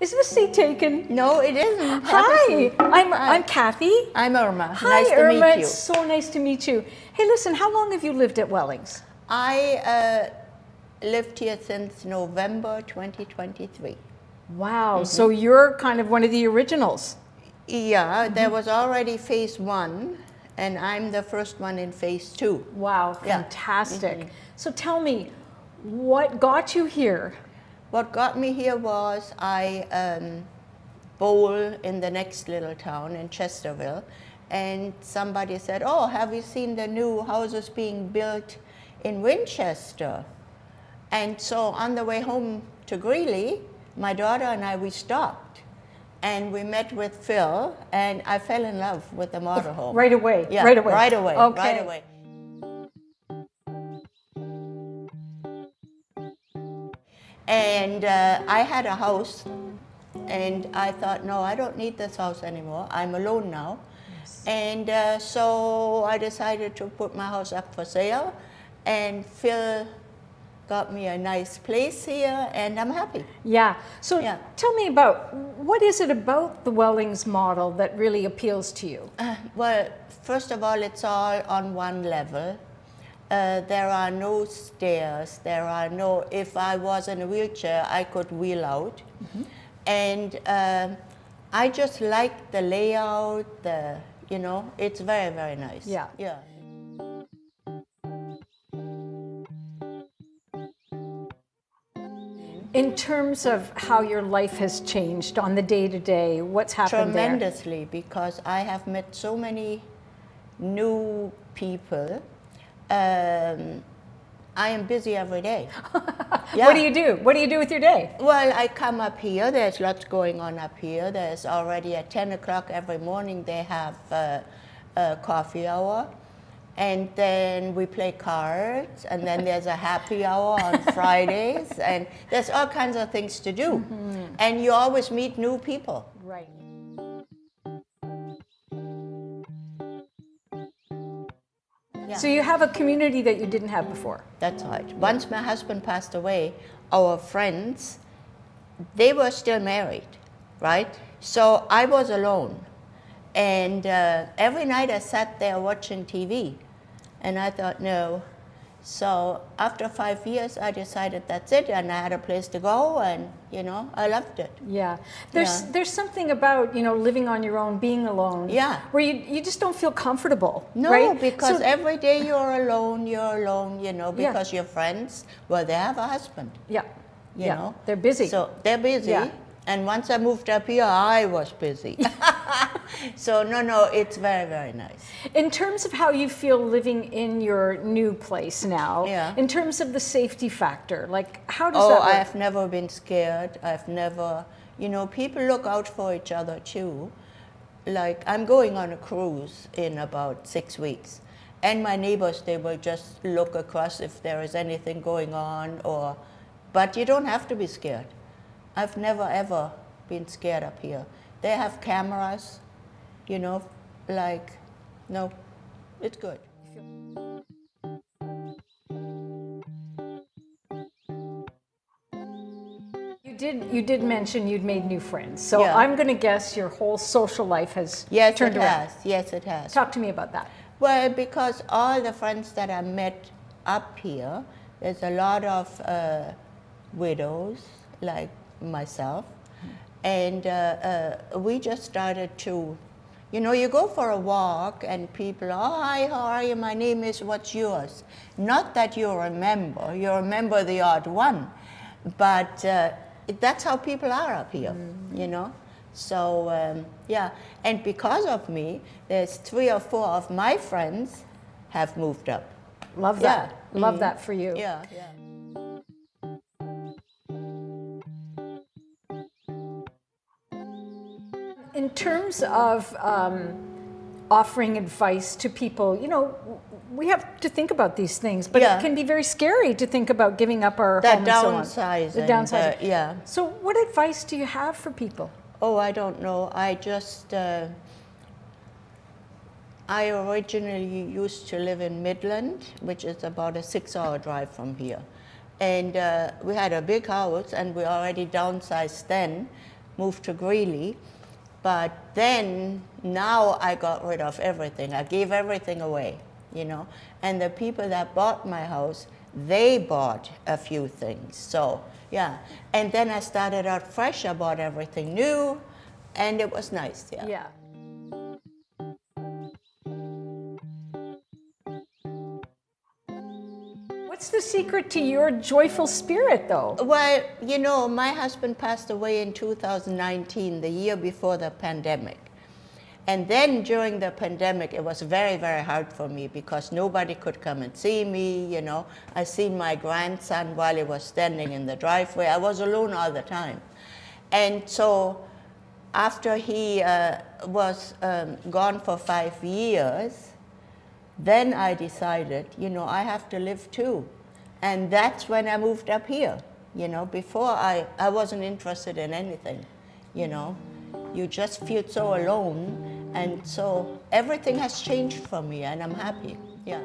Is this seat taken? No, it isn't. Hi, I'm Kathy. I'm Irma. Hi, nice Irma. to meet you. It's so nice to meet you. Hey, listen, how long have you lived at Wellings? I lived here since November 2023. Wow, so you're kind of one of the originals. Yeah, there was already phase 1, and I'm the first one in phase 2. Wow, Yeah. fantastic. So tell me, what got you here? What got me here was I bowl in the next little town in Chesterville, and somebody said, "Oh, have you seen the new houses being built in Winchester?" And so on the way home to Greeley, my daughter and I, we stopped, and we met with Phil, and I fell in love with the motorhome. Right away, Yeah, right away. right away, Okay. right away. And I had a house, and I thought, no, I don't need this house anymore. I'm alone now. Yes. And so I decided to put my house up for sale, and Phil got me a nice place here, and I'm happy. Yeah. So Yeah. tell me about, what is it about the Wellings model that really appeals to you? Well, first of all, it's all on one level. There are no stairs. There are no, if I was in a wheelchair, I could wheel out. And I just like the layout, it's very, very nice. Yeah. Yeah. In terms of how your life has changed on the day-to-day, what's happened there? Tremendously, because I have met so many new people. I am busy every day. Yeah. What do you do? What do you do with your day? Well, I come up here. There's lots going on up here. There's already at 10 o'clock every morning they have a coffee hour. And then we play cards. And then there's a happy hour on Fridays. And there's all kinds of things to do. And you always meet new people. Right. Yeah. So you have a community that you didn't have before. That's right. Once my husband passed away, our friends, they were still married, right? So I was alone. And every night I sat there watching TV. And I thought, no. So after 5 years, I decided that's it. And I had a place to go, and, I loved it. Yeah. There's something about, living on your own, being alone. Yeah. Where you just don't feel comfortable. No, right? because So- every day you're alone, because your friends, well, they have a husband. Yeah. You know? They're busy. So they're busy. Yeah. And once I moved up here, I was busy. So no, it's very, very nice. In terms of how you feel living in your new place now, Yeah. in terms of the safety factor, like how does that Oh, work? I have never been scared. I've never, people look out for each other too. Like, I'm going on a cruise in about 6 weeks. And my neighbors, they will just look across if there is anything going on, but you don't have to be scared. I've never ever been scared up here. They have cameras, no, it's good. You did mention you'd made new friends, so Yeah. I'm going to guess your whole social life has Yes, turned it around. has. Yes, it has. Talk to me about that. Well, because all the friends that I met up here, there's a lot of widows like myself, and we just started to, you go for a walk and people, oh, hi, how are you? My name is, what's yours? Not that you remember the odd one, but that's how people are up here, So, yeah, and because of me, there's 3 or 4 of my friends have moved up. Love that. Love that for you. Yeah. In terms of offering advice to people, we have to think about these things, but Yeah. it can be very scary to think about giving up our The home and so on. downsizing. The downsizing. Yeah. So what advice do you have for people? Oh, I don't know. I originally used to live in Midland, which is about a 6-hour drive from here. And we had a big house, and we already downsized then. moved to Greeley. But then, now I got rid of everything. I gave everything away, you know. And the people that bought my house, they bought a few things. So, yeah. And then I started out fresh. I bought everything new, and it was nice, yeah. Yeah. What's the secret to your joyful spirit, though? Well, you know, my husband passed away in 2019, the year before the pandemic. And then during the pandemic, it was very, very hard for me because nobody could come and see me, you know. I seen my grandson while he was standing in the driveway. I was alone all the time. And so after he was gone for 5 years, then I decided, you know, I have to live too. And that's when I moved up here. You know, before I wasn't interested in anything, you know. You just feel so alone. And so everything has changed for me, and I'm happy, yeah.